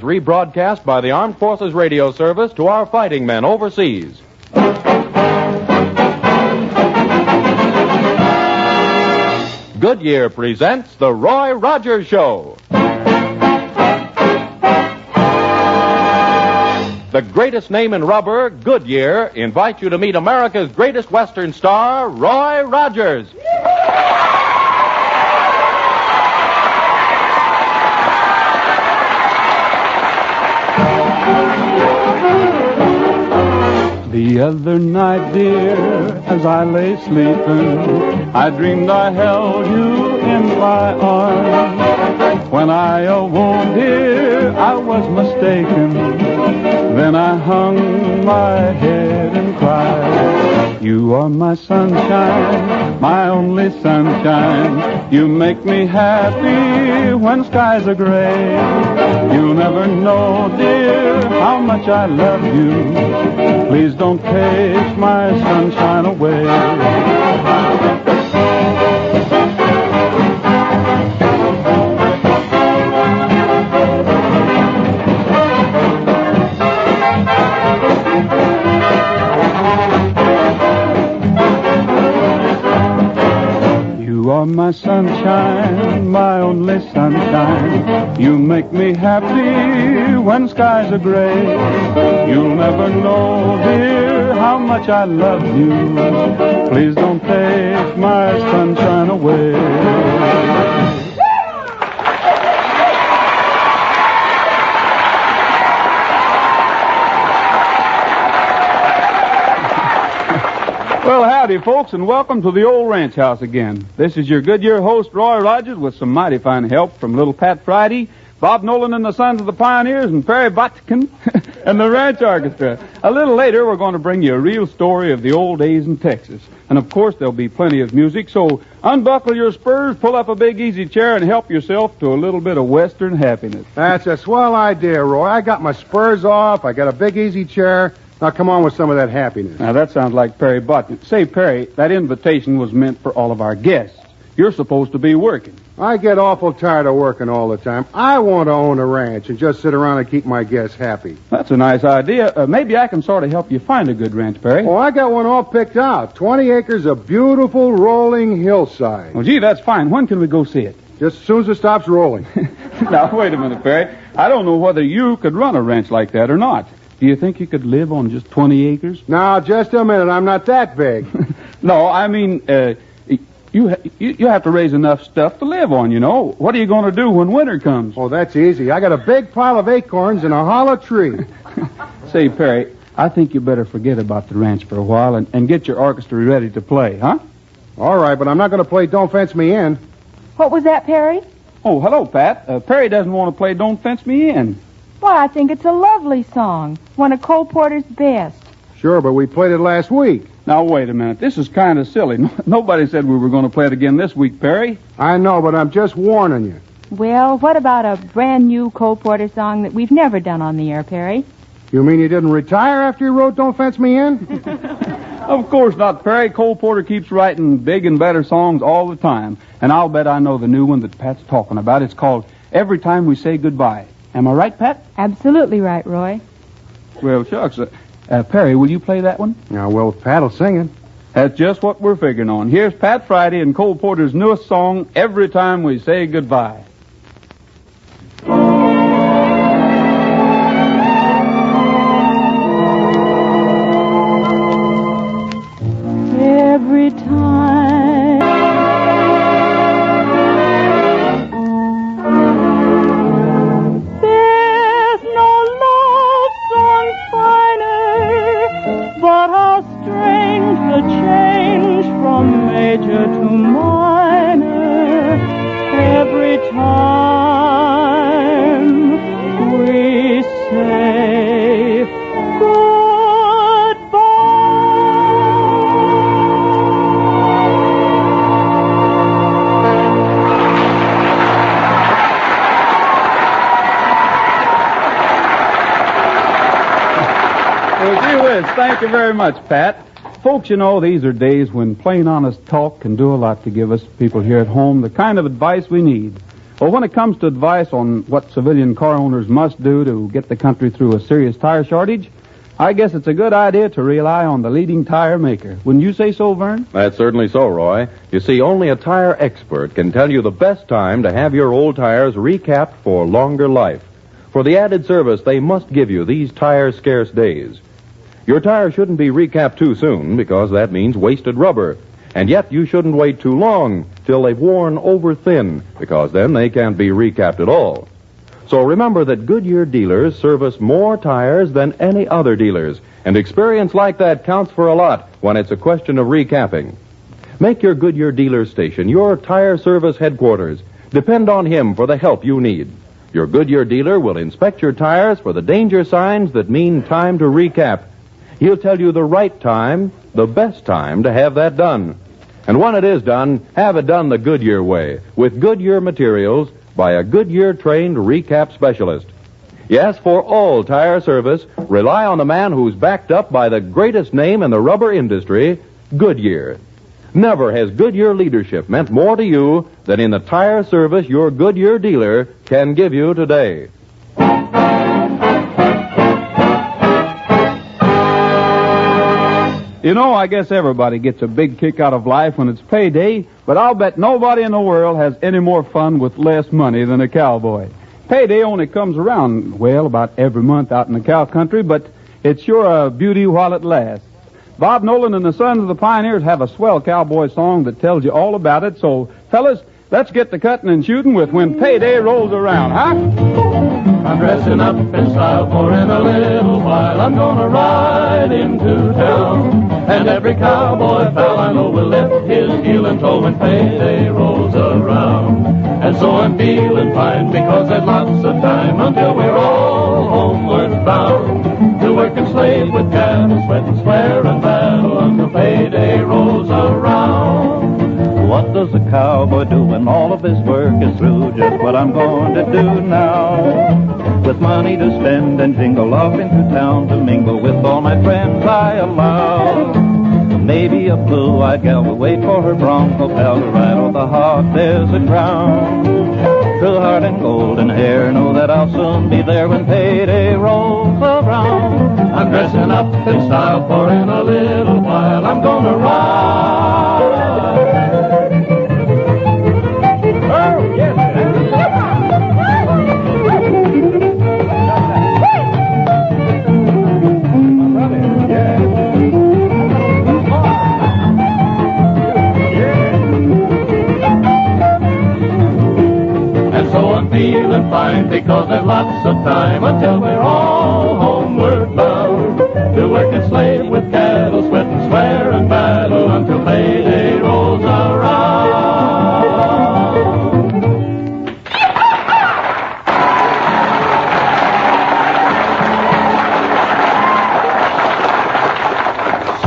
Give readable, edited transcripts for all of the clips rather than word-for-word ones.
rebroadcast by the Armed Forces Radio Service to our fighting men overseas. Goodyear presents The Roy Rogers Show. The greatest name in rubber, Goodyear, invites you to meet America's greatest Western star, Roy Rogers. The other night, dear, as I lay sleeping, I dreamed I held you in my arms. When I awoke, dear, I was mistaken. Then I hung my head and cried. You are my sunshine, my only sunshine. You make me happy when skies are gray. You'll never know, dear, how much I love you. Please don't take my sunshine away. You are my sunshine, my only sunshine. You make me happy when skies are gray. You'll never know, dear, how much I love you. Please don't take my sunshine away. Well, howdy, folks, and welcome to the old ranch house again. This is your Goodyear host, Roy Rogers, with some mighty fine help from little Pat Friday, Bob Nolan and the Sons of the Pioneers, and Perry Botkin and the Ranch Orchestra. A little later, we're going to bring you a real story of the old days in Texas. And, of course, there'll be plenty of music, so unbuckle your spurs, pull up a big easy chair, and help yourself to a little bit of Western happiness. That's a swell idea, Roy. I got my spurs off, I got a big easy chair. Now, come on with some of that happiness. Now, that sounds like Perry Botkin. Say, Perry, that invitation was meant for all of our guests. You're supposed to be working. I get awful tired of working all the time. I want to own a ranch and just sit around and keep my guests happy. That's a nice idea. Maybe I can sort of help you find a good ranch, Perry. Oh, I got one all picked out. 20 acres of beautiful rolling hillside. Well, gee, that's fine. When can we go see it? Just as soon as it stops rolling. Now, wait a minute, Perry. I don't know whether you could run a ranch like that or not. Do you think you could live on just 20 acres? Now, just a minute. I'm not that big. No, I mean, you have to raise enough stuff to live on, you know. What are you going to do when winter comes? Oh, that's easy. I got a big pile of acorns in a hollow tree. Say, Perry, I think you better forget about the ranch for a while and get your orchestra ready to play, huh? All right, but I'm not going to play Don't Fence Me In. What was that, Perry? Oh, hello, Pat. Perry doesn't want to play Don't Fence Me In. Well, I think it's a lovely song. One of Cole Porter's best. Sure, but we played it last week. Now, wait a minute. This is kind of silly. Nobody said we were going to play it again this week, Perry. I know, but I'm just warning you. Well, what about a brand new Cole Porter song that we've never done on the air, Perry? You mean you didn't retire after you wrote Don't Fence Me In? Of course not, Perry. Cole Porter keeps writing big and better songs all the time. And I'll bet I know the new one that Pat's talking about. It's called Every Time We Say Goodbye. Am I right, Pat? Absolutely right, Roy. Well, shucks. Perry, will you play that one? Yeah, well, Pat'll sing it. That's just what we're figuring on. Here's Pat Friday and Cole Porter's newest song, Every Time We Say Goodbye. Every time there's no love song finer, but how strange the change from major to minor. Every time we say goodbye. Well, gee whiz, thank you very much, Pat. Folks, you know, these are days when plain, honest talk can do a lot to give us people here at home the kind of advice we need. Well, when it comes to advice on what civilian car owners must do to get the country through a serious tire shortage, I guess it's a good idea to rely on the leading tire maker. Wouldn't you say so, Vern? That's certainly so, Roy. You see, only a tire expert can tell you the best time to have your old tires recapped for longer life. For the added service they must give you these tire-scarce days. Your tire shouldn't be recapped too soon because that means wasted rubber. And yet you shouldn't wait too long till they've worn over thin because then they can't be recapped at all. So remember that Goodyear dealers service more tires than any other dealers, and experience like that counts for a lot when it's a question of recapping. Make your Goodyear dealer station your tire service headquarters. Depend on him for the help you need. Your Goodyear dealer will inspect your tires for the danger signs that mean time to recap. He'll tell you the right time, the best time to have that done. And when it is done, have it done the Goodyear way, with Goodyear materials by a Goodyear-trained recap specialist. Yes, for all tire service, rely on the man who's backed up by the greatest name in the rubber industry, Goodyear. Never has Goodyear leadership meant more to you than in the tire service your Goodyear dealer can give you today. You know, I guess everybody gets a big kick out of life when it's payday, but I'll bet nobody in the world has any more fun with less money than a cowboy. Payday only comes around, well, about every month out in the cow country, but it's sure a beauty while it lasts. Bob Nolan and the Sons of the Pioneers have a swell cowboy song that tells you all about it, so, fellas, let's get the cutting and shooting with When Payday Rolls Around, huh? I'm dressing up in style, for in a little while I'm gonna ride into town. And every cowboy pal I know will lift his heel and toe when payday rolls around. And so I'm feeling fine because there's lots of time until we're all homeward bound. To work and slave with cattle, sweat and swear and battle until payday rolls around. What does a cowboy do when all of his work is through? Just what I'm going to do now. With money to spend and jingle off into town to mingle with all my friends I allow. Maybe a blue-eyed gal will wait for her bronco pal to ride on the hot desert ground. True heart and golden hair, know that I'll soon be there when payday rolls around. I'm dressing up in style, for in a little while I'm gonna ride. Oh, yes. Feeling fine because there's lots of time until we're all homeward bound. To work and slave with cattle, sweat and swear and battle until payday rolls around.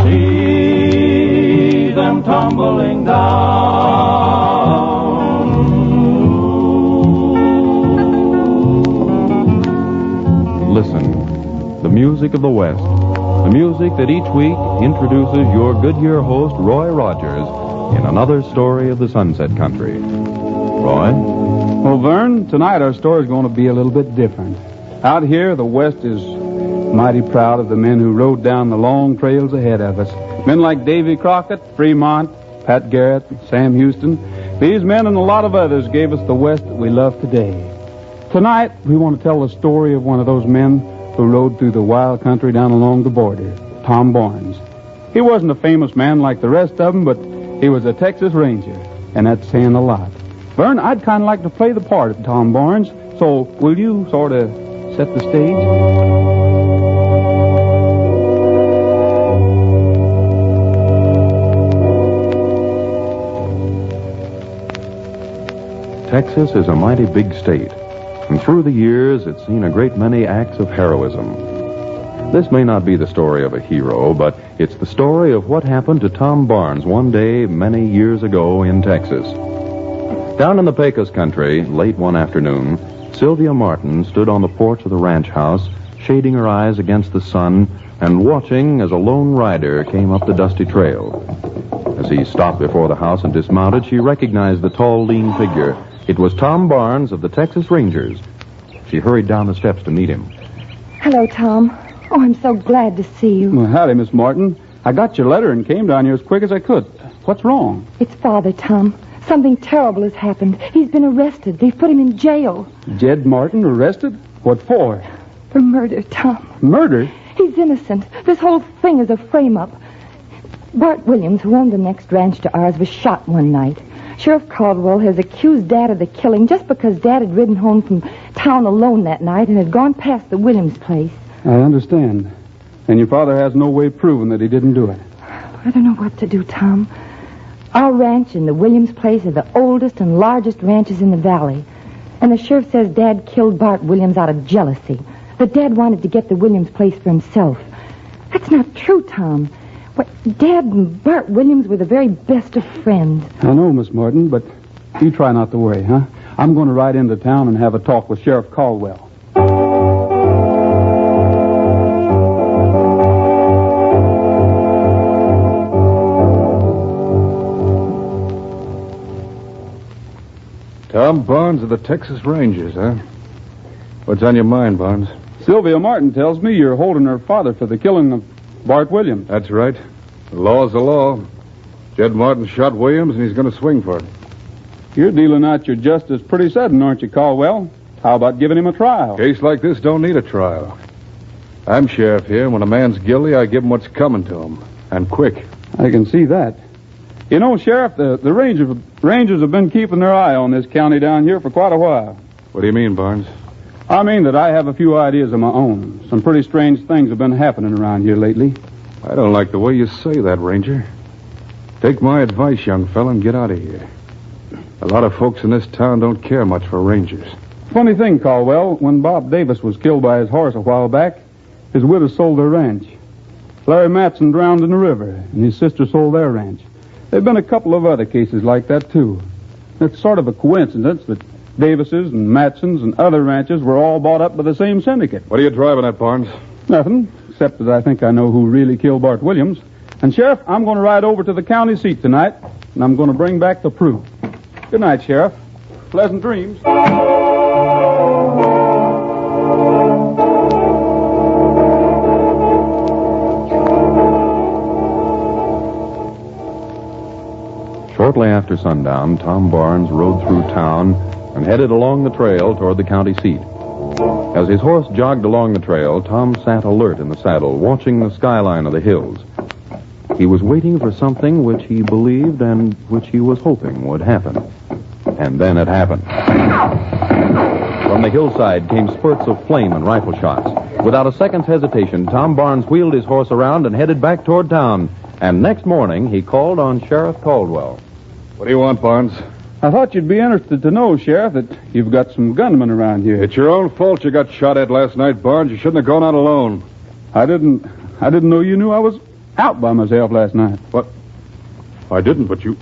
See them tumbling down. Listen, the music of the West, the music that each week introduces your Goodyear host, Roy Rogers, in another story of the Sunset Country. Roy? Well, Vern, tonight our story is going to be a little bit different. Out here, the West is mighty proud of the men who rode down the long trails ahead of us. Men like Davy Crockett, Fremont, Pat Garrett, Sam Houston. These men and a lot of others gave us the West that we love today. Tonight, we want to tell the story of one of those men who rode through the wild country down along the border, Tom Barnes. He wasn't a famous man like the rest of them, but he was a Texas Ranger, and that's saying a lot. Vern, I'd kind of like to play the part of Tom Barnes, so will you sort of set the stage? Texas is a mighty big state. And through the years, it's seen a great many acts of heroism. This may not be the story of a hero, but it's the story of what happened to Tom Barnes one day many years ago in Texas. Down in the Pecos country, late one afternoon, Sylvia Martin stood on the porch of the ranch house, shading her eyes against the sun and watching as a lone rider came up the dusty trail. As he stopped before the house and dismounted, she recognized the tall, lean figure It was Tom Barnes of the Texas Rangers. She hurried down the steps to meet him. Hello, Tom. Oh, I'm so glad to see you. Well, howdy, Miss Martin. I got your letter and came down here as quick as I could. What's wrong? It's Father, Tom. Something terrible has happened. He's been arrested. They've put him in jail. Jed Martin arrested? What for? For murder, Tom. Murder? He's innocent. This whole thing is a frame-up. Bart Williams, who owned the next ranch to ours, was shot one night. Sheriff Caldwell has accused Dad of the killing just because Dad had ridden home from town alone that night and had gone past the Williams place. I understand. And your father has no way proving that he didn't do it. I don't know what to do, Tom. Our ranch and the Williams place are the oldest and largest ranches in the valley. And the sheriff says Dad killed Bart Williams out of jealousy. That Dad wanted to get the Williams place for himself. That's not true, Tom. Dad and Bart Williams were the very best of friends. I know, Miss Martin, but you try not to worry, huh? I'm going to ride into town and have a talk with Sheriff Caldwell. Tom Barnes of the Texas Rangers, huh? What's on your mind, Barnes? Sylvia Martin tells me you're holding her father for the killing of Bart Williams. That's right. The law's the law. Jed Martin shot Williams, and he's going to swing for it. You're dealing out your justice pretty sudden, aren't you, Caldwell? How about giving him a trial? A case like this don't need a trial. I'm sheriff here, and when a man's guilty, I give him what's coming to him. And quick. I can see that. You know, Sheriff, the Rangers have been keeping their eye on this county down here for quite a while. What do you mean, Barnes? I mean that I have a few ideas of my own. Some pretty strange things have been happening around here lately. I don't like the way you say that, Ranger. Take my advice, young fella, and get out of here. A lot of folks in this town don't care much for Rangers. Funny thing, Caldwell, when Bob Davis was killed by his horse a while back, his widow sold their ranch. Larry Matson drowned in the river, and his sister sold their ranch. There have been a couple of other cases like that, too. It's sort of a coincidence that Davises and Matsons and other ranches were all bought up by the same syndicate. What are you driving at, Barnes? Nothing, except that I think I know who really killed Bart Williams. And, Sheriff, I'm going to ride over to the county seat tonight, and I'm going to bring back the proof. Good night, Sheriff. Pleasant dreams. Shortly after sundown, Tom Barnes rode through town and headed along the trail toward the county seat. As his horse jogged along the trail, Tom sat alert in the saddle, watching the skyline of the hills. He was waiting for something which he believed and which he was hoping would happen. And then it happened. From the hillside came spurts of flame and rifle shots. Without a second's hesitation, Tom Barnes wheeled his horse around and headed back toward town. And next morning, he called on Sheriff Caldwell. What do you want, Barnes? I thought you'd be interested to know, Sheriff, that you've got some gunmen around here. It's your own fault you got shot at last night, Barnes. You shouldn't have gone out alone. I didn't know you knew I was out by myself last night. What? I didn't, but you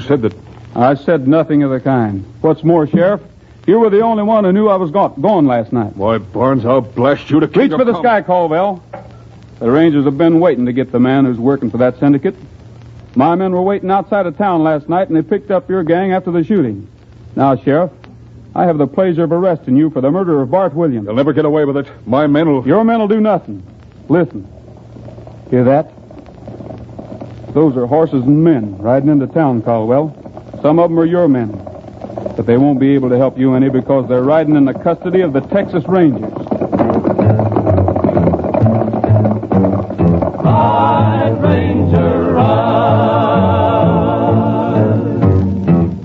said that... I said nothing of the kind. What's more, Sheriff, you were the only one who knew I was gone last night. Why, Barnes, I'll blast you to Reach for the sky, Caldwell. The Rangers have been waiting to get the man who's working for that syndicate. My men were waiting outside of town last night, and they picked up your gang after the shooting. Now, Sheriff, I have the pleasure of arresting you for the murder of Bart Williams. You'll never get away with it. My men will... Your men will do nothing. Listen. Hear that? Those are horses and men riding into town, Caldwell. Some of them are your men. But they won't be able to help you any because they're riding in the custody of the Texas Rangers. Ride, Ranger, ride.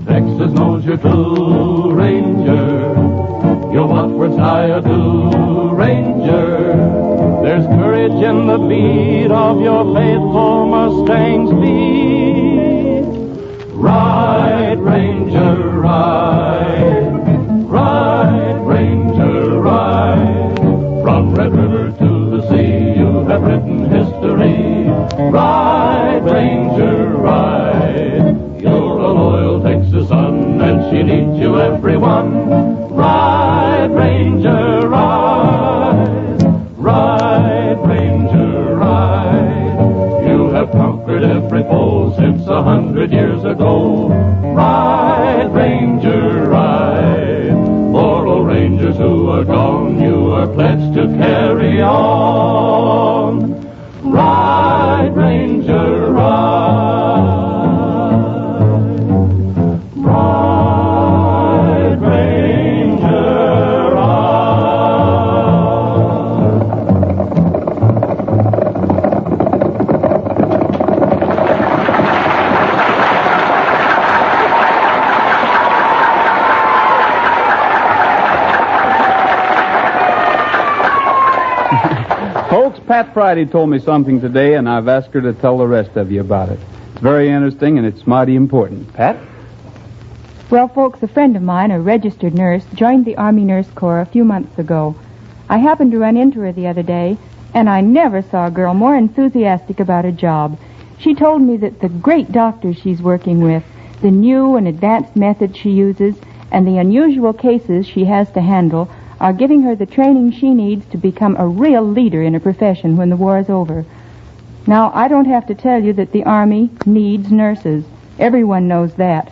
Texas knows you're true, Ranger. You're what words higher do, Ranger. There's courage in the beat of your faithful Mustang's beat. Ride, Ranger, ride. Ride, Ranger, ride. From Red River to the sea, you have written history. Ride, Ranger, ride. You're a loyal Texas son, and she needs you, everyone. Ride, Ranger, ride. Ride, Ranger, ride. You have conquered every foe since 100 years ago. Ride, Ranger, ride. Pat Friday told me something today, and I've asked her to tell the rest of you about it. It's very interesting, and it's mighty important. Pat? Well, folks, a friend of mine, a registered nurse, joined the Army Nurse Corps a few months ago. I happened to run into her the other day, and I never saw a girl more enthusiastic about a job. She told me that the great doctors she's working with, the new and advanced methods she uses, and the unusual cases she has to handle are giving her the training she needs to become a real leader in her profession when the war is over. Now, I don't have to tell you that the Army needs nurses. Everyone knows that.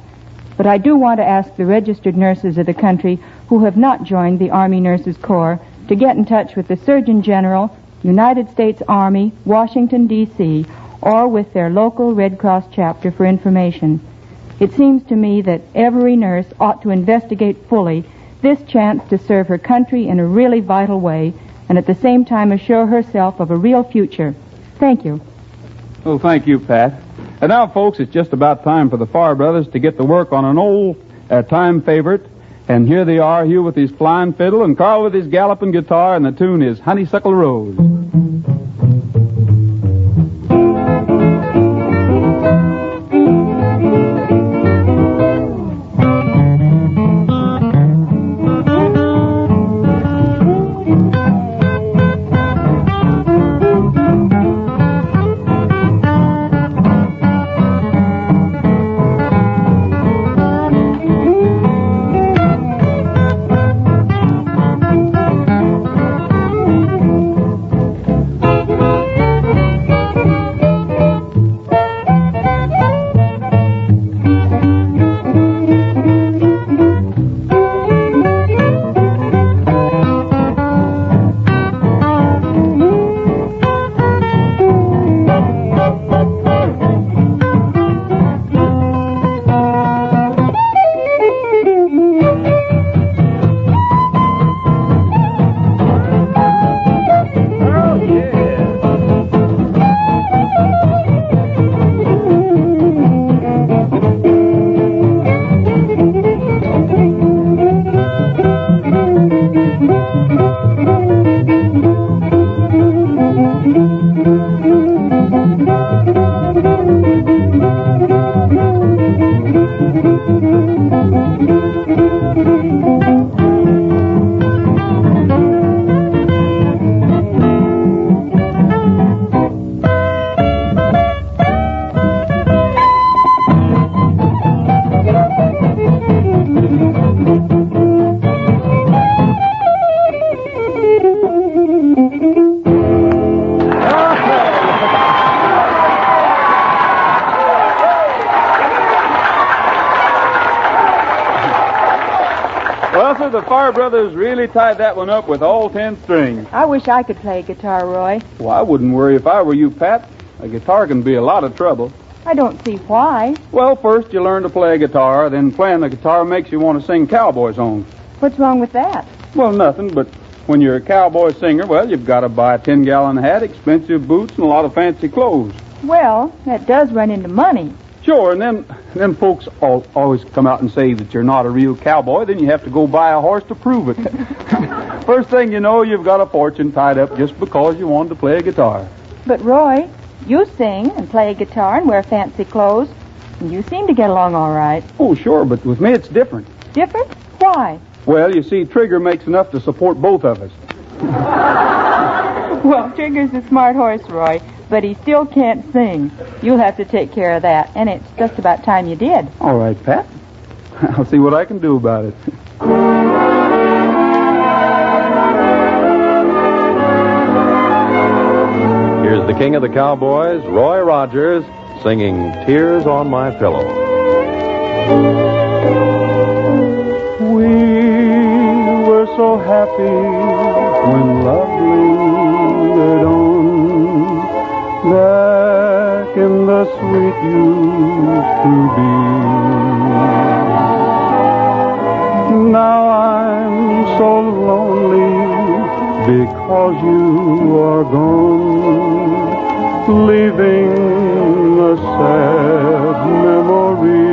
But I do want to ask the registered nurses of the country who have not joined the Army Nurses Corps to get in touch with the Surgeon General, United States Army, Washington, D.C., or with their local Red Cross chapter for information. It seems to me that every nurse ought to investigate fully this chance to serve her country in a really vital way and at the same time assure herself of a real future. Thank you. Well, thank you, Pat. And now, folks, it's just about time for the Farr brothers to get to work on an old time favorite. And here they are, Hugh with his flying fiddle and Carl with his galloping guitar, and the tune is Honeysuckle Rose. Well, sir, the Farr brothers really tied that one up with all 10 strings. I wish I could play guitar, Roy. Well, I wouldn't worry if I were you, Pat. A guitar can be a lot of trouble. I don't see why. Well, first you learn to play a guitar, then playing the guitar makes you want to sing cowboy songs. What's wrong with that? Well, nothing, but when you're a cowboy singer, well, you've got to buy a 10-gallon hat, expensive boots, and a lot of fancy clothes. Well, that does run into money. Sure, and then folks always come out and say that you're not a real cowboy. Then you have to go buy a horse to prove it. First thing you know, you've got a fortune tied up just because you wanted to play a guitar. But, Roy, you sing and play a guitar and wear fancy clothes, and you seem to get along all right. Oh, sure, but with me it's different. Different? Why? Well, you see, Trigger makes enough to support both of us. Well, Trigger's a smart horse, Roy, but he still can't sing. You'll have to take care of that, and it's just about time you did. All right, Pat. I'll see what I can do about it. Here's the king of the Cowboys, Roy Rogers, singing Tears on My Pillow. We were so happy when love lingered on, back in the sweet used to be. Now I'm so lonely because you are gone, leaving a sad memory.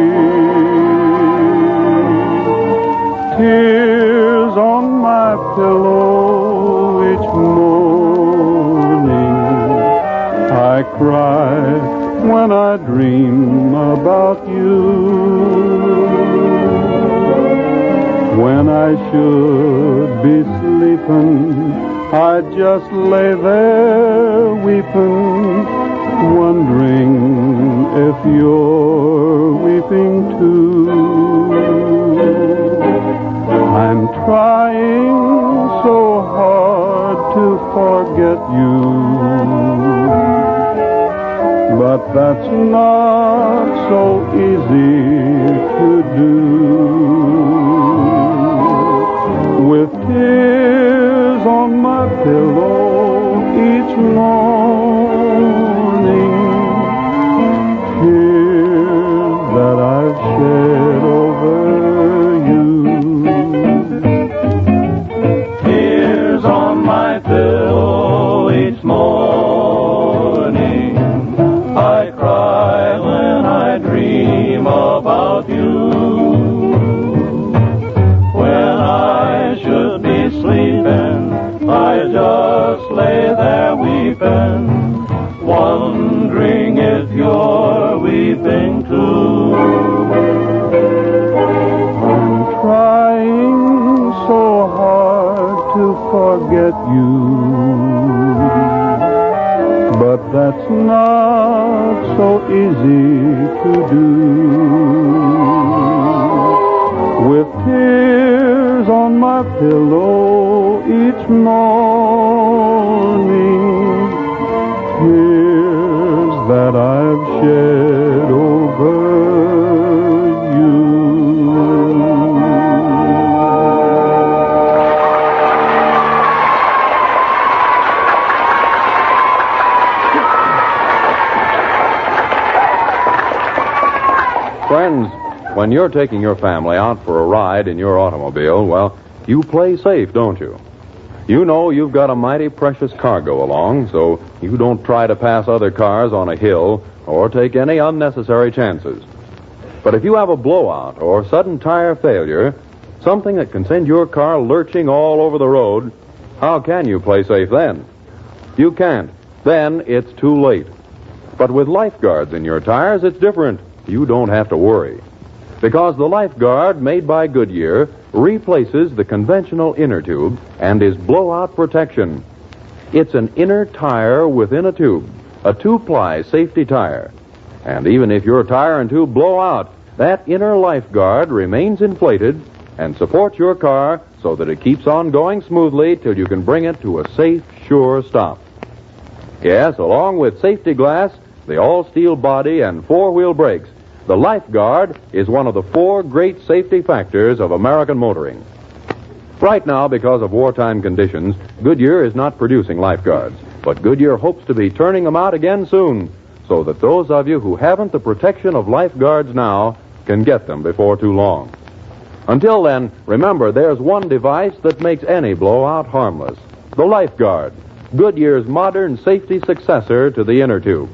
Tears on my pillow each morning should be sleeping, I just lay there weeping, wondering if you're weeping too. I'm trying so hard to forget you, but that's not so easy to do. With tears on my pillow each morning, tears that I've shed over you. Tears on my pillow each morning, I cry when I dream about you. When I should be sleeping, I just lay there weeping, wondering if you're weeping too. I'm trying so hard to forget you, but that's not so easy to do. With tears on my pillow each morning, tears that I've shed over you. Friends, when you're taking your family out for a ride in your automobile, well, you play safe, don't you? You know you've got a mighty precious cargo along, so you don't try to pass other cars on a hill or take any unnecessary chances. But if you have a blowout or sudden tire failure, something that can send your car lurching all over the road, how can you play safe then? You can't. Then it's too late. But with lifeguards in your tires, it's different. You don't have to worry. Because the lifeguard made by Goodyear replaces the conventional inner tube and is blowout protection. It's an inner tire within a tube, a two-ply safety tire. And even if your tire and tube blow out, that inner lifeguard remains inflated and supports your car so that it keeps on going smoothly till you can bring it to a safe, sure stop. Yes, along with safety glass, the all-steel body, and four-wheel brakes, the lifeguard is one of the four great safety factors of American motoring. Right now, because of wartime conditions, Goodyear is not producing lifeguards, but Goodyear hopes to be turning them out again soon, so that those of you who haven't the protection of lifeguards now can get them before too long. Until then, remember, there's one device that makes any blowout harmless: the lifeguard, Goodyear's modern safety successor to the inner tube.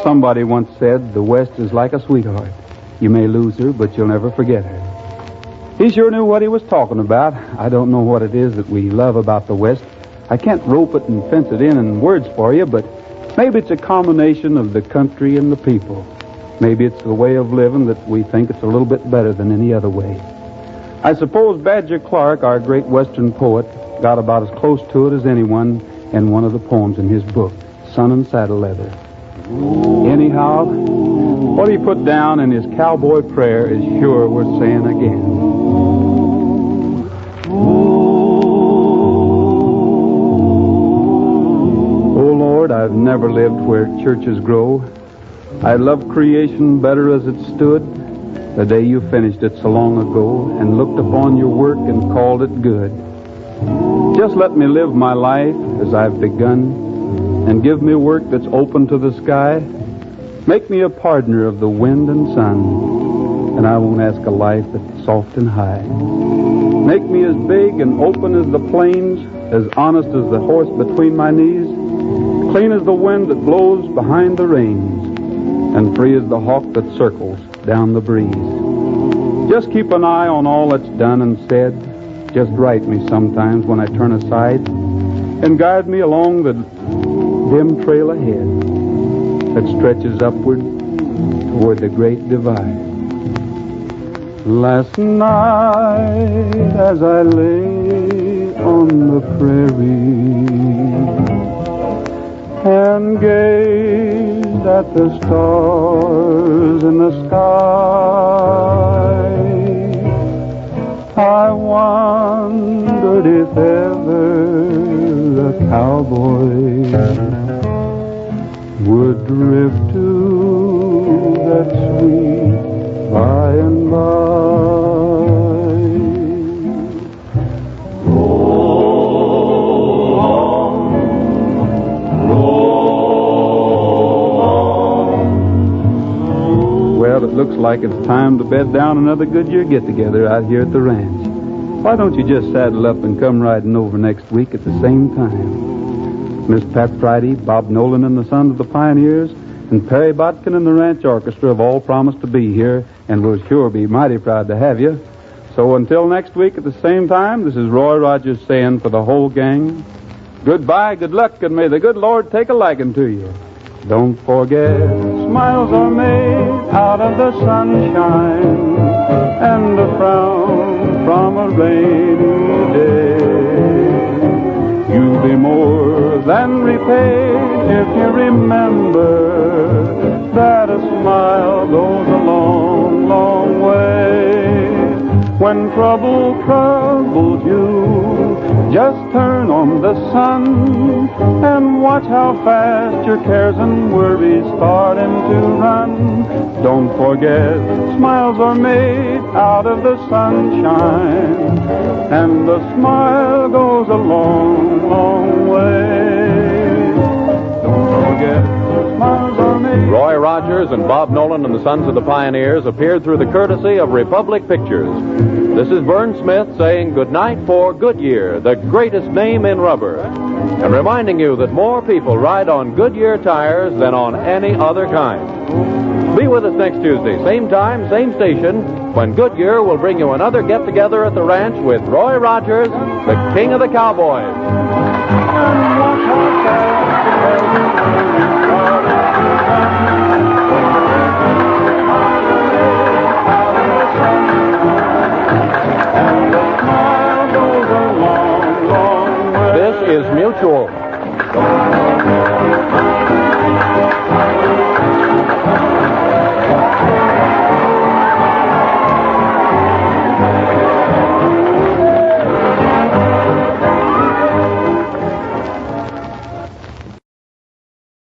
Somebody once said, the West is like a sweetheart. You may lose her, but you'll never forget her. He sure knew what he was talking about. I don't know what it is that we love about the West. I can't rope it and fence it in words for you, but maybe it's a combination of the country and the people. Maybe it's the way of living that we think it's a little bit better than any other way. I suppose Badger Clark, our great Western poet, got about as close to it as anyone in one of the poems in his book, Sun and Saddle Leather. Anyhow, what he put down in his cowboy prayer is sure worth saying again. Oh Lord, I've never lived where churches grow. I love creation better as it stood the day you finished it so long ago and looked upon your work and called it good. Just let me live my life as I've begun, and give me work that's open to the sky. Make me a partner of the wind and sun, and I won't ask a life that's soft and high. Make me as big and open as the plains, as honest as the horse between my knees, clean as the wind that blows behind the rains, and and free as the hawk that circles down the breeze. Just keep an eye on all that's done and said. Just write me sometimes when I turn aside, and guide me along the dim trail ahead that stretches upward toward the great divide. Last night as I lay on the prairie and gazed at the stars in the sky, I wondered if ever a cowboy would drift to that sweet by and by. Well, it looks like it's time to bed down another Goodyear get-together out here at the ranch. Why don't you just saddle up and come riding over next week at the same time? Miss Pat Friday, Bob Nolan and the Sons of the Pioneers, and Perry Botkin and the Ranch Orchestra have all promised to be here, and we'll sure be mighty proud to have you. So until next week at the same time, this is Roy Rogers saying for the whole gang, goodbye, good luck, and may the good Lord take a liking to you. Don't forget, smiles are made out of the sunshine and a frown from a rainy day. You'll be more than repaid if you remember that a smile goes a long, long way. When trouble troubles you, just turn on the sun and watch how fast your cares and worries starting to run. Don't forget, smiles are made out of the sunshine, and the smile goes a long, long way. Don't forget, smiles are made. Roy Rogers and Bob Nolan and the Sons of the Pioneers appeared through the courtesy of Republic Pictures. This is Vern Smith saying goodnight for Goodyear, the greatest name in rubber, and reminding you that more people ride on Goodyear tires than on any other kind. Be with us next Tuesday, same time, same station, when Goodyear will bring you another get-together at the ranch with Roy Rogers, the king of the Cowboys.